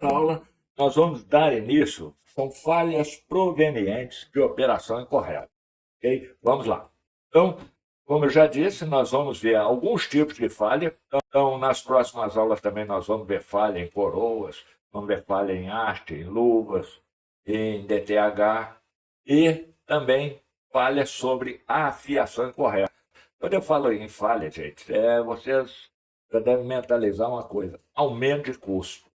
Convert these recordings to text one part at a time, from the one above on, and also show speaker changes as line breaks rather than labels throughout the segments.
Aula, nós vamos dar início, são falhas provenientes de operação incorreta. Ok? Vamos lá. Então, como eu já disse, nós vamos ver alguns tipos de falha. Então, nas próximas aulas também nós vamos ver falha em coroas, vamos ver falha em haste, em luvas, em DTH e também falhas sobre a afiação incorreta. Quando eu falo em falha, gente, vocês já devem mentalizar uma coisa: aumento de custo.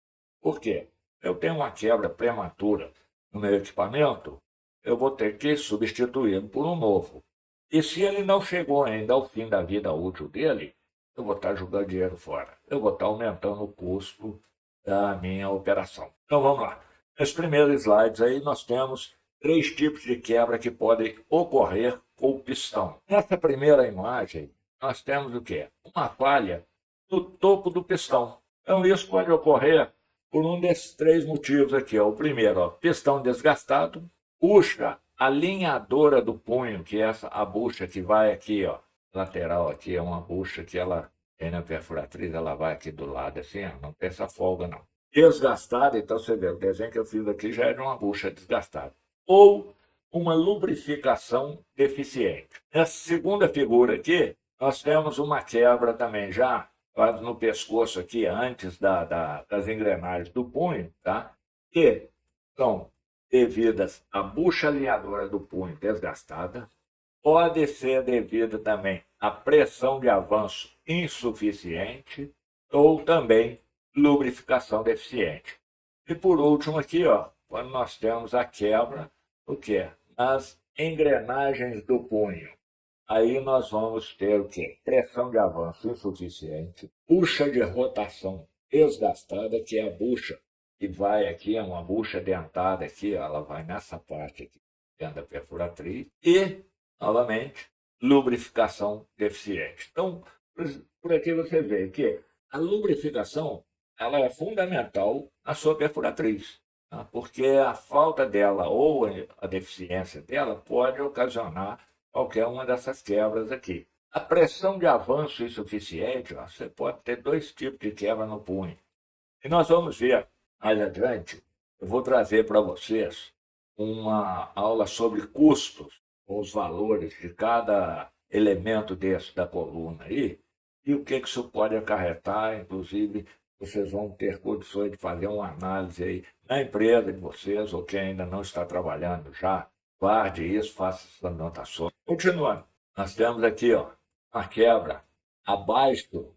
Por quê? Eu tenho uma quebra prematura no meu equipamento, eu vou ter que substituí-lo por um novo. E se ele não chegou ainda ao fim da vida útil dele, eu vou estar jogando dinheiro fora. Eu vou estar aumentando o custo da minha operação. Então vamos lá. Nos primeiros slides aí nós temos três tipos de quebra que podem ocorrer com o pistão. Nessa primeira imagem, nós temos o quê? Uma falha no topo do pistão. Então isso pode ocorrer por um desses três motivos aqui. Ó. O primeiro, ó, pistão desgastado, bucha alinhadora do punho, que é a bucha que vai aqui, ó, lateral aqui, é uma bucha que ela tem na perfuratriz, ela vai aqui do lado assim, ó, não tem essa folga não. Desgastada, então você vê, o desenho que eu fiz aqui já é de uma bucha desgastada. Ou uma lubrificação deficiente. Nessa segunda figura aqui, nós temos uma quebra também já quase no pescoço aqui, antes das engrenagens do punho, tá? Que são devidas à bucha alinhadora do punho desgastada, pode ser devida também à pressão de avanço insuficiente ou também lubrificação deficiente. E por último aqui, ó, quando nós temos a quebra, o quê? Nas engrenagens do punho. Aí nós vamos ter o quê? Pressão de avanço insuficiente, bucha de rotação desgastada, que é a bucha que vai aqui, é uma bucha dentada aqui, ela vai nessa parte aqui, dentro da perfuratriz, e, novamente, lubrificação deficiente. Então, por aqui você vê que a lubrificação ela é fundamental na sua perfuratriz, tá? Porque a falta dela ou a deficiência dela pode ocasionar qualquer uma dessas quebras aqui. A pressão de avanço insuficiente, ó, você pode ter dois tipos de quebra no punho. E nós vamos ver mais adiante, eu vou trazer para vocês uma aula sobre custos, os valores de cada elemento desse da coluna aí, e o que isso pode acarretar, inclusive vocês vão ter condições de fazer uma análise aí na empresa de vocês, ou quem ainda não está trabalhando já, guarde isso, faça essas anotações. Continuando, nós temos aqui ó, uma quebra abaixo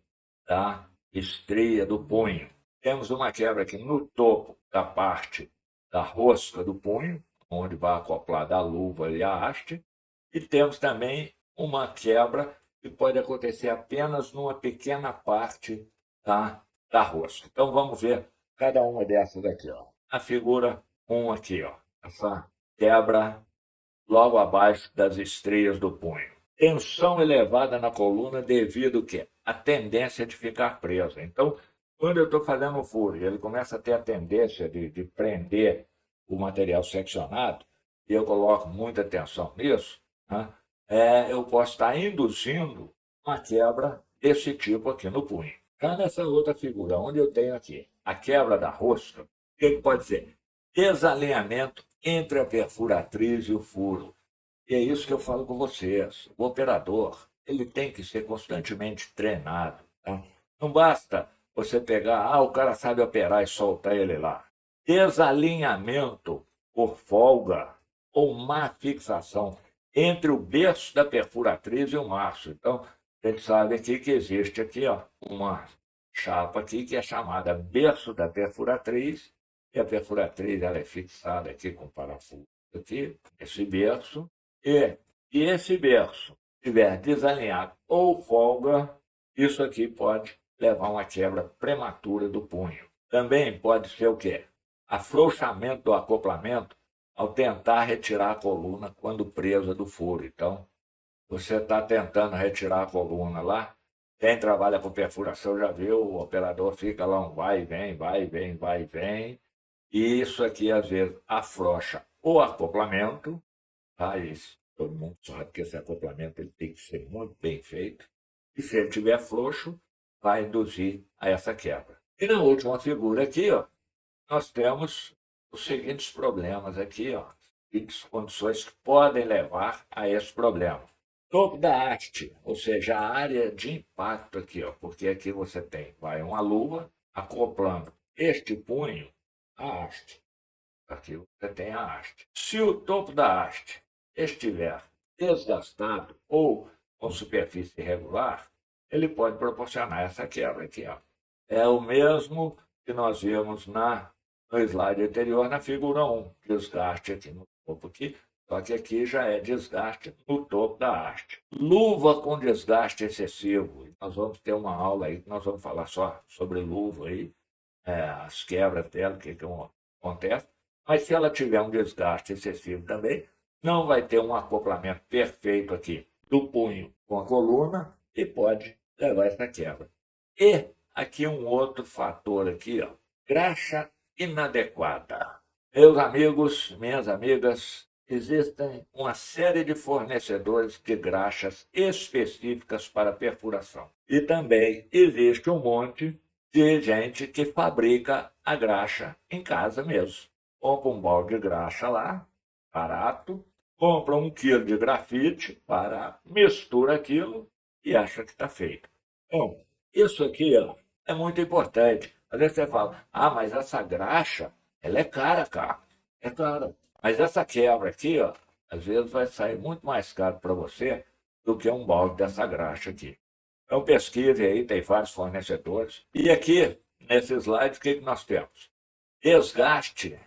da estria do punho. Temos uma quebra aqui no topo da parte da rosca do punho, onde vai acoplada a luva e a haste, e temos também uma quebra que pode acontecer apenas numa pequena parte da rosca. Então vamos ver cada uma dessas aqui. Ó. A figura 1 aqui, ó. Essa quebra logo abaixo das estrias do punho. Tensão elevada na coluna devido ao quê? A tendência de ficar presa. Então, quando eu estou fazendo um furo e ele começa a ter a tendência de prender o material seccionado, e eu coloco muita tensão nisso, né, eu posso estar induzindo uma quebra desse tipo aqui no punho. Já nessa outra figura, onde eu tenho aqui a quebra da rosca, o que pode ser? Desalinhamento entre a perfuratriz e o furo. E é isso que eu falo com vocês. O operador, ele tem que ser constantemente treinado. Tá? Não basta você pegar, o cara sabe operar e soltar ele lá. Desalinhamento por folga ou má fixação entre o berço da perfuratriz e o maço. Então, a gente sabe aqui que existe aqui ó, uma chapa aqui que é chamada berço da perfuratriz, e a perfuratriz ela é fixada aqui com parafuso aqui, esse berço, e, e esse berço estiver desalinhado ou folga, isso aqui pode levar a uma quebra prematura do punho. Também pode ser o quê? Afrouxamento do acoplamento ao tentar retirar a coluna quando presa do furo. Então, você está tentando retirar a coluna lá, quem trabalha com perfuração já viu, o operador fica lá um vai e vem, vai e vem, vai e vem, e isso aqui às vezes afrouxa o acoplamento, tá? Isso todo mundo sabe que esse acoplamento ele tem que ser muito bem feito, e se ele estiver frouxo, vai induzir a essa quebra. E na última figura aqui, ó, nós temos os seguintes problemas aqui, ó, seguintes condições que podem levar a esse problema. Topo da haste, ou seja, a área de impacto aqui, ó, porque aqui você tem, vai uma luva acoplando este punho à haste. Aqui você tem a haste. Se o topo da haste estiver desgastado ou com superfície irregular, ele pode proporcionar essa quebra aqui, ó. É o mesmo que nós vimos no slide anterior, na figura 1. Desgaste aqui no topo aqui, só que aqui já é desgaste no topo da haste. Luva com desgaste excessivo. Nós vamos ter uma aula aí que nós vamos falar só sobre luva aí, as quebras dela, o que acontece. Mas se ela tiver um desgaste excessivo também, não vai ter um acoplamento perfeito aqui do punho com a coluna e pode levar essa quebra. E aqui um outro fator aqui, ó, graxa inadequada. Meus amigos, minhas amigas, existem uma série de fornecedores de graxas específicas para perfuração. E também existe um monte de gente que fabrica a graxa em casa mesmo. Compra um balde de graxa lá, barato, compra 1 quilo de grafite, mistura aquilo e acha que está feito. Então, isso aqui, ó, é muito importante. Às vezes você fala, mas essa graxa, ela é cara, cara. É cara. Mas essa quebra aqui, ó, às vezes vai sair muito mais caro para você do que um balde dessa graxa aqui. Então pesquise aí, tem vários fornecedores. E aqui, nesse slide, o que nós temos? Desgaste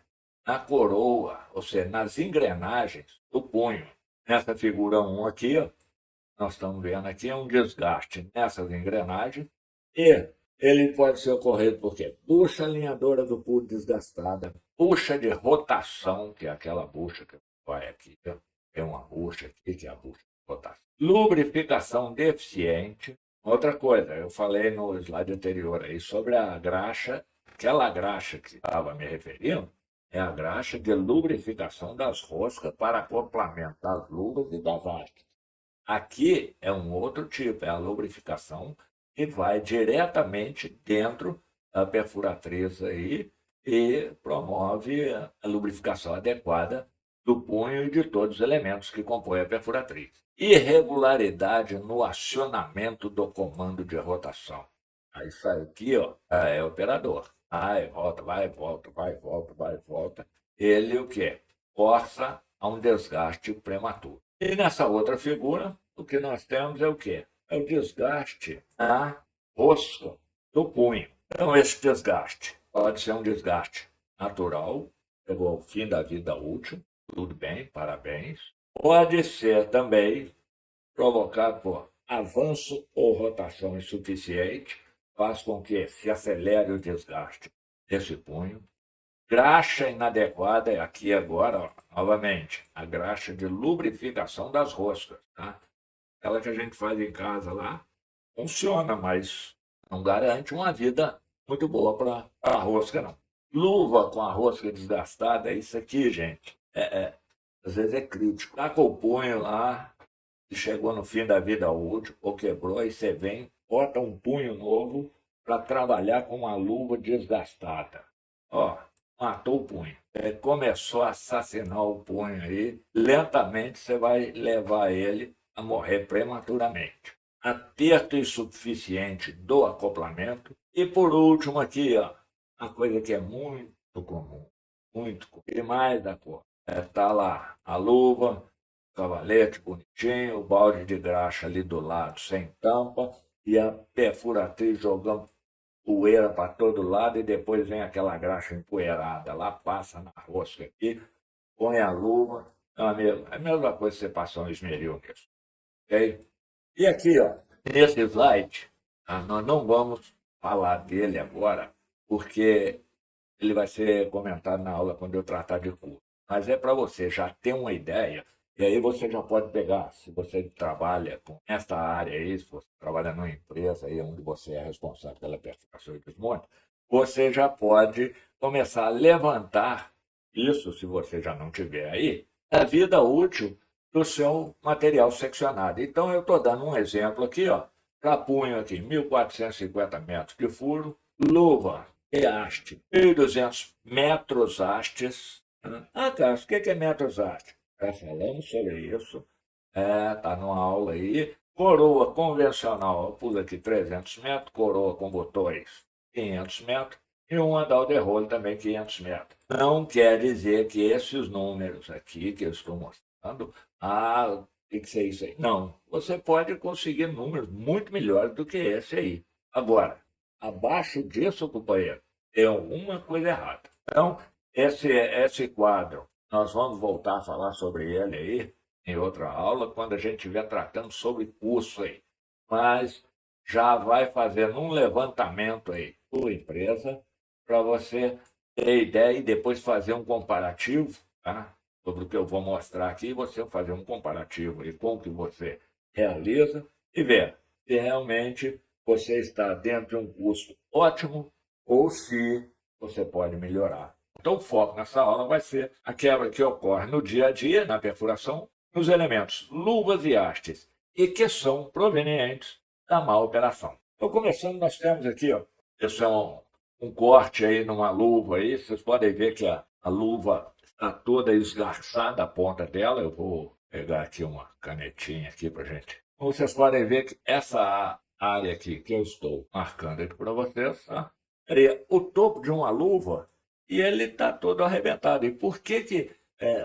na coroa, ou seja, nas engrenagens do punho. Nessa figura 1 aqui, ó, nós estamos vendo aqui, é um desgaste nessas engrenagens e ele pode ser ocorrido por quê? Bucha alinhadora do punho desgastada, bucha de rotação, que é aquela bucha que vai aqui, ó. Tem uma bucha aqui, que é a bucha de rotação. Lubrificação deficiente. Outra coisa, eu falei no slide anterior aí sobre a graxa, aquela graxa que estava me referindo, é a graxa de lubrificação das roscas para acoplamento das luvas e das hastes. Aqui é um outro tipo, é a lubrificação que vai diretamente dentro da perfuratriz aí e promove a lubrificação adequada do punho e de todos os elementos que compõem a perfuratriz. Irregularidade no acionamento do comando de rotação. Aí isso aqui, ó, é operador. Vai, volta, vai, volta, vai, volta, vai, volta. Ele o quê? Força a um desgaste prematuro. E nessa outra figura, o que nós temos é o quê? É o desgaste na rosca do punho. Então, esse desgaste pode ser um desgaste natural, chegou ao fim da vida útil, tudo bem, parabéns. Pode ser também provocado por avanço ou rotação insuficiente, faz com que se acelere o desgaste desse punho. Graxa inadequada é aqui agora, ó, novamente, a graxa de lubrificação das roscas. Tá? Aquela que a gente faz em casa lá, funciona, mas não garante uma vida muito boa para a rosca, não. Luva com a rosca desgastada, isso aqui, gente, às vezes é crítico. Tá com o punho lá, e chegou no fim da vida útil, ou quebrou, aí você vem, bota um punho novo para trabalhar com uma luva desgastada. Ó, matou o punho. Você começou a assassinar o punho aí, lentamente você vai levar ele a morrer prematuramente. Aperto insuficiente do acoplamento. E por último aqui, ó, uma coisa que é muito comum, muito comum, e mais da cor. Tá lá a luva, cavalete bonitinho, o balde de graxa ali do lado sem tampa e a perfuratriz jogando poeira para todo lado e depois vem aquela graxa empoeirada lá, passa na rosca aqui, põe a luva. Não, é a mesma coisa que você passar um esmeril nisso. Ok? E aqui, ó, nesse slide, nós não vamos falar dele agora, porque ele vai ser comentado na aula quando eu tratar de curso. Mas é para você já ter uma ideia, e aí você já pode pegar, se você trabalha com esta área aí, se você trabalha numa empresa aí onde você é responsável pela perfuração e desmonte, você já pode começar a levantar isso, se você já não tiver aí, a vida útil do seu material seccionado. Então, eu estou dando um exemplo aqui, ó, capunho aqui, 1.450 metros de furo, luva e haste. 1.200 metros hastes. Ah, Carlos, o que é metros hastes? Já falamos sobre isso. Está numa aula aí. Coroa convencional, pula aqui 300 metros. Coroa com botões, 500 metros. E um andar de rolo também, 500 metros. Não quer dizer que esses números aqui que eu estou mostrando, tem que ser isso aí. Não, você pode conseguir números muito melhores do que esse aí. Agora, abaixo disso, companheiro, tem alguma coisa errada. Então, esse quadro, nós vamos voltar a falar sobre ele aí em outra aula, quando a gente estiver tratando sobre curso aí. Mas já vai fazendo um levantamento aí por empresa para você ter ideia e depois fazer um comparativo, tá? Sobre o que eu vou mostrar aqui, você fazer um comparativo aí com o que você realiza e ver se realmente você está dentro de um custo ótimo ou se você pode melhorar. Então, o foco nessa aula vai ser a quebra que ocorre no dia a dia, na perfuração, nos elementos luvas e hastes, e que são provenientes da má operação. Então, começando, nós temos aqui, ó, esse é um corte aí numa luva aí, vocês podem ver que a luva está toda esgarçada, a ponta dela. Eu vou pegar aqui uma canetinha aqui para gente. Como vocês podem ver que essa área aqui que eu estou marcando aqui para vocês, tá? Seria o topo de uma luva e ele está todo arrebentado. E por que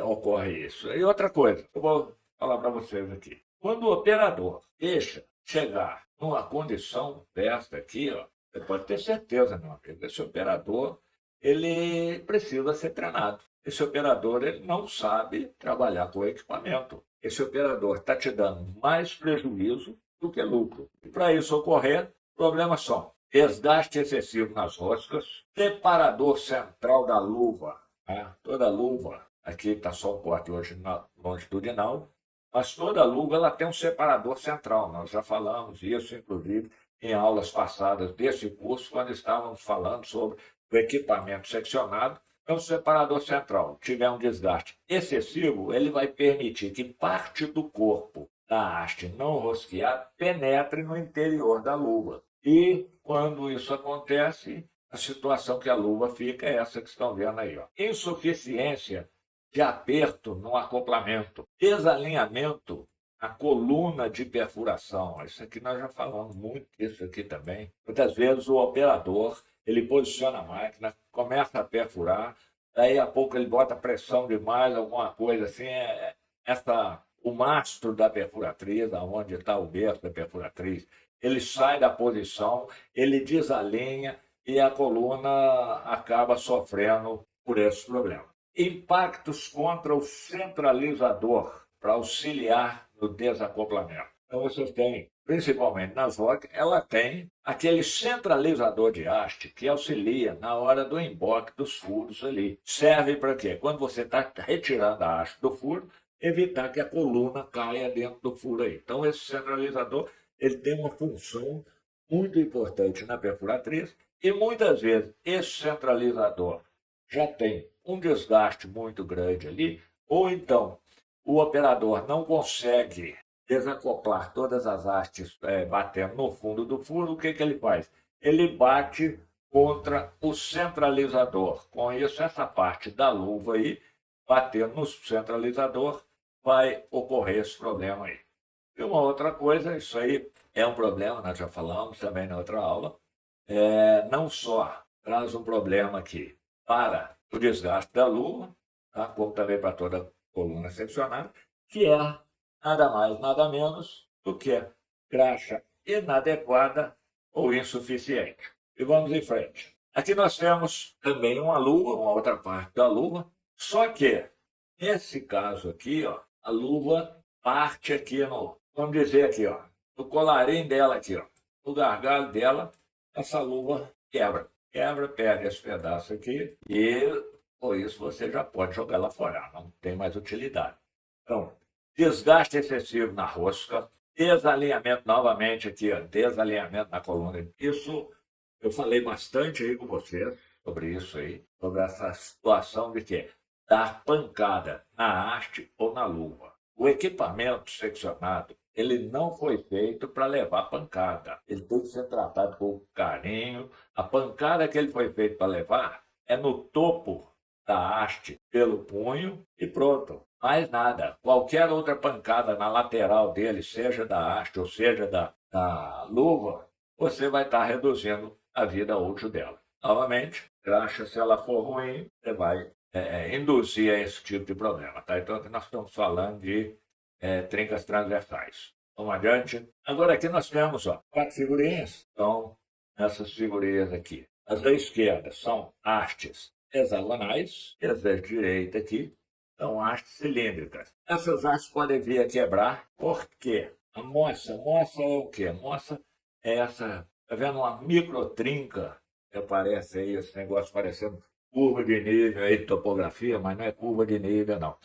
ocorre isso? E outra coisa, eu vou falar para vocês aqui. Quando o operador deixa chegar numa condição desta aqui, ó, você pode ter certeza, meu amigo, esse operador ele precisa ser treinado. Esse operador ele não sabe trabalhar com o equipamento. Esse operador está te dando mais prejuízo do que lucro. E para isso ocorrer, problemas são desgaste excessivo nas roscas, separador central da luva. Tá? Toda luva, aqui está só o corte hoje longitudinal, mas toda luva ela tem um separador central. Nós já falamos isso, inclusive, em aulas passadas desse curso, quando estávamos falando sobre o equipamento seccionado. Então, se o separador central tiver um desgaste excessivo, ele vai permitir que parte do corpo da haste não rosqueada penetre no interior da luva. E, quando isso acontece, a situação que a luva fica é essa que estão vendo aí. Ó. Insuficiência de aperto no acoplamento, desalinhamento na coluna de perfuração. Isso aqui nós já falamos muito disso aqui também. Muitas vezes o operador ele posiciona a máquina, começa a perfurar, daí a pouco ele bota pressão demais, alguma coisa assim, o mastro da perfuratriz, onde está o berço da perfuratriz, ele sai da posição, ele desalinha e a coluna acaba sofrendo por esse problema. Impactos contra o centralizador para auxiliar no desacoplamento. Então, vocês têm, principalmente nas ROC, ela tem aquele centralizador de haste que auxilia na hora do emboque dos furos ali. Serve para quê? Quando você está retirando a haste do furo, evitar que a coluna caia dentro do furo aí. Então, esse centralizador ele tem uma função muito importante na perfuratriz e, muitas vezes, esse centralizador já tem um desgaste muito grande ali, ou então o operador não consegue desacoplar todas as hastes batendo no fundo do furo. O que ele faz? Ele bate contra o centralizador. Com isso, essa parte da luva aí, batendo no centralizador, vai ocorrer esse problema aí. E uma outra coisa, isso aí é um problema, nós já falamos também na outra aula, não só traz um problema aqui para o desgaste da luva, tá? Como também para toda a coluna seccionada, que é nada mais, nada menos do que graxa inadequada ou insuficiente. E vamos em frente. Aqui nós temos também uma luva, uma outra parte da luva, só que nesse caso aqui, ó, a luva parte aqui vamos dizer aqui, ó, no colarinho dela aqui, ó, no gargalo dela, essa luva quebra. Quebra, pega esse pedaço aqui e, por isso, você já pode jogar lá fora. Não tem mais utilidade. Então, desgaste excessivo na rosca, desalinhamento novamente aqui, ó, desalinhamento na coluna. Isso, eu falei bastante aí com vocês sobre isso aí, sobre essa situação de que dar pancada na haste ou na luva. O equipamento seccionado, ele não foi feito para levar pancada. Ele tem que ser tratado com carinho. A pancada que ele foi feito para levar é no topo da haste, pelo punho e pronto. Mais nada. Qualquer outra pancada na lateral dele, seja da haste ou seja da luva, você vai estar reduzindo a vida útil dela. Novamente, graxa, se ela for ruim, você vai induzir a esse tipo de problema. Tá? Então, aqui nós estamos falando de trincas transversais. Vamos adiante. Agora aqui nós temos 4 figurinhas. Então, essas figurinhas aqui. As da esquerda são hastes hexagonais, e as da direita aqui são hastes cilíndricas. Essas hastes podem vir a quebrar, porque a moça é o quê? A moça é essa, tá vendo, uma microtrinca que aparece aí, esse negócio parecendo curva de nível aí, topografia, mas não é curva de nível, não.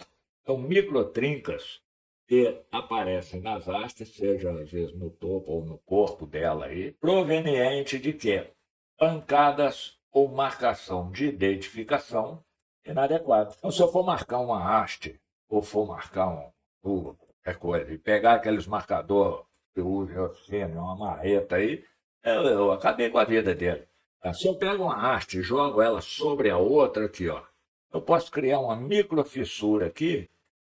São microtrincas que aparecem nas hastes, seja às vezes no topo ou no corpo dela aí, proveniente de quê? Pancadas ou marcação de identificação inadequada. Então, se eu for marcar uma haste, ou for marcar qualquer coisa, e pegar aqueles marcadores que eu uso em oficina, uma marreta aí, eu acabei com a vida dele. Se eu pego uma haste e jogo ela sobre a outra aqui, eu posso criar uma microfissura aqui,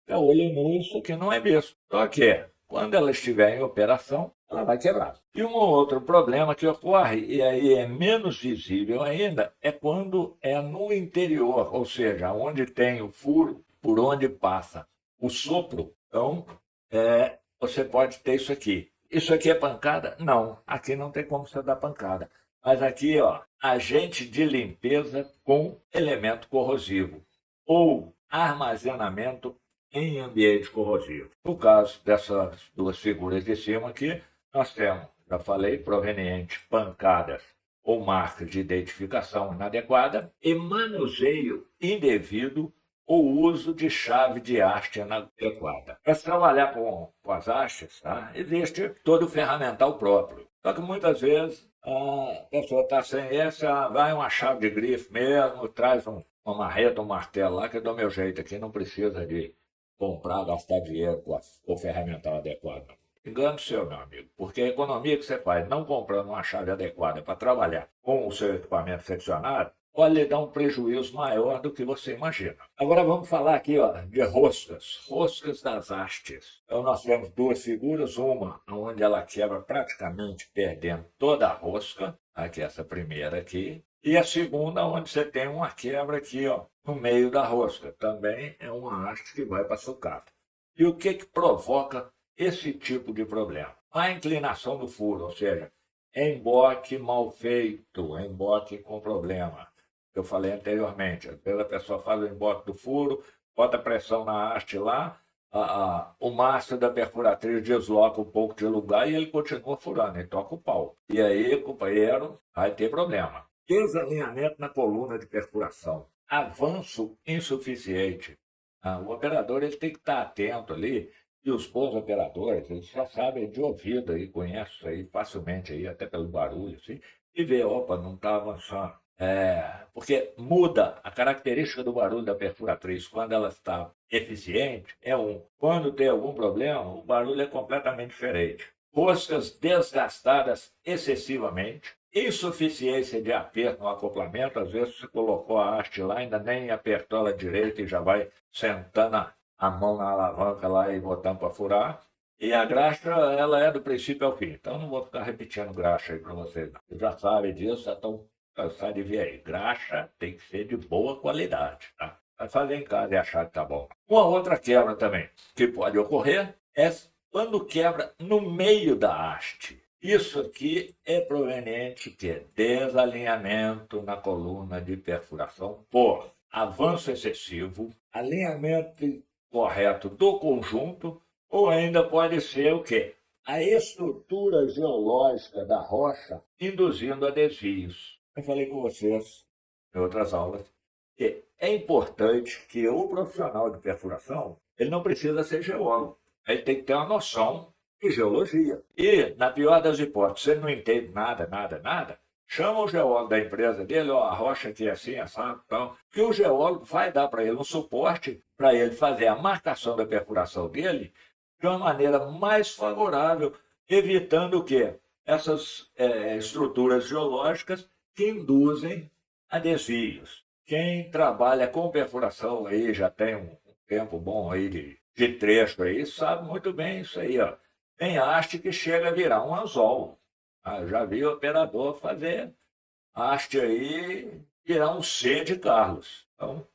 é olho nu, isso aqui não é mesmo. Só que, quando ela estiver em operação, ela vai quebrar. E um outro problema que ocorre, e aí é menos visível ainda, é quando é no interior, ou seja, onde tem o furo, por onde passa o sopro. Então, você pode ter isso aqui. Isso aqui é pancada? Não, aqui não tem como você dar pancada. Mas aqui, agente de limpeza com elemento corrosivo ou armazenamento em ambiente corrosivo. No caso dessas duas figuras de cima aqui, nós temos, já falei, proveniente pancadas ou marcas de identificação inadequada e manuseio indevido ou uso de chave de haste inadequada. Para se trabalhar com as hastes, tá? Existe todo o ferramental próprio. Só que muitas vezes a pessoa está sem esse, vai uma chave de grife mesmo, traz uma marreta, um martelo lá, que eu dou meu jeito aqui, não precisa de comprar, gastar dinheiro com o ferramental adequado. Engano seu, meu amigo, porque a economia que você faz não comprando uma chave adequada para trabalhar com o seu equipamento seccionado pode lhe dar um prejuízo maior do que você imagina. Agora vamos falar aqui de roscas, roscas das hastes. Então nós temos duas figuras, uma onde ela quebra praticamente perdendo toda a rosca, aqui essa primeira aqui, e a segunda onde você tem uma quebra aqui, no meio da rosca. Também é uma haste que vai para a sucata. E o que provoca esse tipo de problema? A inclinação do furo, ou seja, emboque mal feito, emboque com problema. Eu falei anteriormente, às vezes a pessoa faz o emboque do furo, bota pressão na haste lá, o mastro da perfuratriz desloca um pouco de lugar e ele continua furando, ele toca o pau. E aí, companheiro, vai ter problema. Desalinhamento na coluna de perfuração, avanço insuficiente. O operador ele tem que estar atento ali, e os bons operadores, eles já sabem de ouvido aí, conhecem isso aí facilmente aí, até pelo barulho, assim, e vê, opa, não está avançando. Porque muda a característica do barulho da perfuratriz. Quando ela está eficiente, é um. Quando tem algum problema, o barulho é completamente diferente. Roscas desgastadas excessivamente, insuficiência de aperto no acoplamento. Às vezes você colocou a haste lá, ainda nem apertou ela direito e já vai sentando a mão na alavanca lá e botando para furar. E a graxa, ela é do princípio ao fim. Então não vou ficar repetindo graxa aí para vocês, não. Vocês já sabem disso, já estão cansados de ver aí. Graxa tem que ser de boa qualidade, tá? Vai fazer em casa e achar que tá bom. Uma outra quebra também que pode ocorrer é quando quebra no meio da haste. Isso aqui é proveniente de desalinhamento na coluna de perfuração por avanço excessivo, alinhamento correto do conjunto, ou ainda pode ser o quê? A estrutura geológica da rocha induzindo a desvios. Eu falei com vocês em outras aulas que é importante que o profissional de perfuração ele não precisa ser geólogo. Ele tem que ter uma noção de geologia. E, na pior das hipóteses, se ele não entende nada, chama o geólogo da empresa dele, a rocha aqui é assim, assado, tal, que o geólogo vai dar para ele um suporte para ele fazer a marcação da perfuração dele de uma maneira mais favorável, evitando o quê? Essas estruturas geológicas que induzem a desvios. Quem trabalha com perfuração aí já tem um tempo bom aí de trecho aí, sabe muito bem isso aí, ó. Tem haste que chega a virar um anzol. Ah, já vi operador fazer haste aí virar um C de Carlos. Então,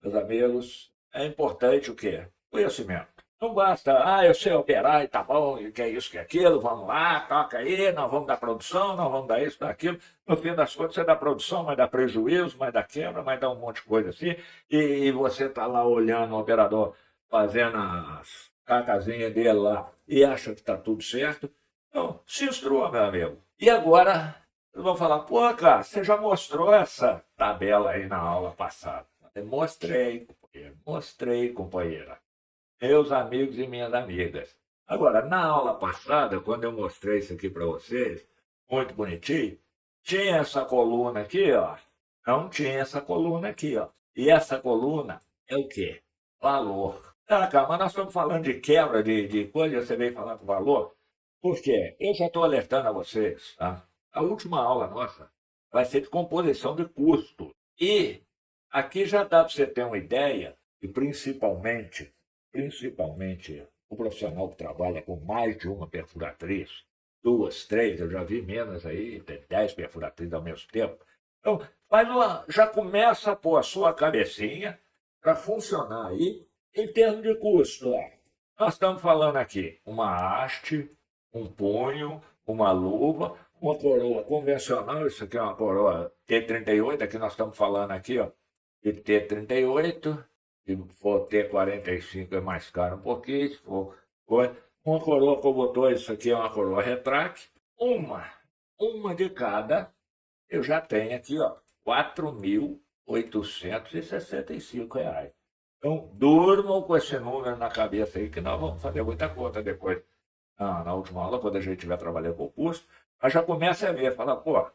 meus amigos, é importante o quê? Conhecimento. Não basta, eu sei operar e tá bom, e que é isso, que é aquilo, vamos lá, toca aí, nós vamos dar produção, nós vamos dar isso, dar aquilo. No fim das contas, você dá produção, mas dá prejuízo, mas dá quebra, mas dá um monte de coisa assim. E você tá lá olhando o operador fazendo as cacazinhas dele lá e acha que está tudo certo. Então, se instrua, meu amigo. E agora, eles vão falar, pô, cara, você já mostrou essa tabela aí na aula passada. Eu mostrei, companheiro, mostrei, companheira. Meus amigos e minhas amigas. Agora, na aula passada, quando eu mostrei isso aqui para vocês, muito bonitinho, tinha essa coluna aqui, ó. Não tinha essa coluna aqui, ó. E essa coluna é o quê? Valor. Ah, cara, mas nós estamos falando de quebra de coisa, você veio falar com valor? Por quê? Eu já estou alertando a vocês, tá? A última aula nossa vai ser de composição de custo. E aqui já dá para você ter uma ideia, e principalmente o profissional que trabalha com mais de uma perfuratriz, duas, três, eu já vi menos aí, 10 perfuratrizes ao mesmo tempo. Então, já começa a pôr a sua cabecinha para funcionar aí em termos de custo. Ó. Nós estamos falando aqui uma haste, um punho, uma luva, uma coroa convencional, isso aqui é uma coroa T38, aqui nós estamos falando aqui, ó, de T38, se for T45 é mais caro um pouquinho, se for uma coroa como dois, isso aqui é uma coroa retract, uma de cada, eu já tenho aqui, ó, R$ 4.865. Então, durmam com esse número na cabeça aí, que nós vamos fazer muita conta depois, na última aula, quando a gente estiver trabalhando com o custo, mas já começa a ver, fala, pô,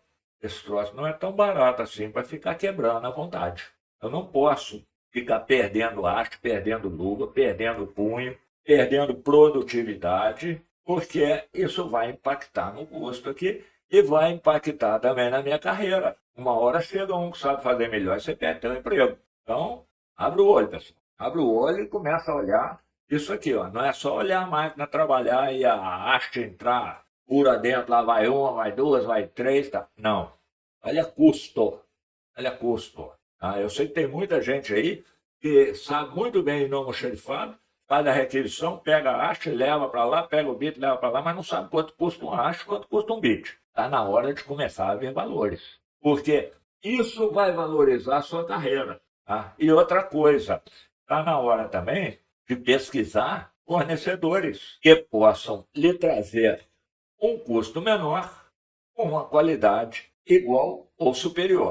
esse troço não é tão barato assim para ficar quebrando à vontade. Eu não posso ficar perdendo haste, perdendo luva, perdendo punho, perdendo produtividade, porque isso vai impactar no custo aqui e vai impactar também na minha carreira. Uma hora chega um que sabe fazer melhor e você perde teu emprego. Então, abre o olho, pessoal. Abre o olho e começa a olhar isso aqui. Ó. Não é só olhar a máquina trabalhar e a haste entrar pura dentro, lá vai uma, vai duas, vai três. Tá? Não. Olha custo. Olha custo. Eu sei que tem muita gente aí que sabe muito bem o nome xerifado, faz a requisição, pega a haste, leva para lá, pega o bit, leva para lá, mas não sabe quanto custa um haste, quanto custa um bit. Está na hora de começar a ver valores. Porque isso vai valorizar a sua carreira. Tá? E outra coisa, está na hora também de pesquisar fornecedores que possam lhe trazer um custo menor com uma qualidade igual ou superior.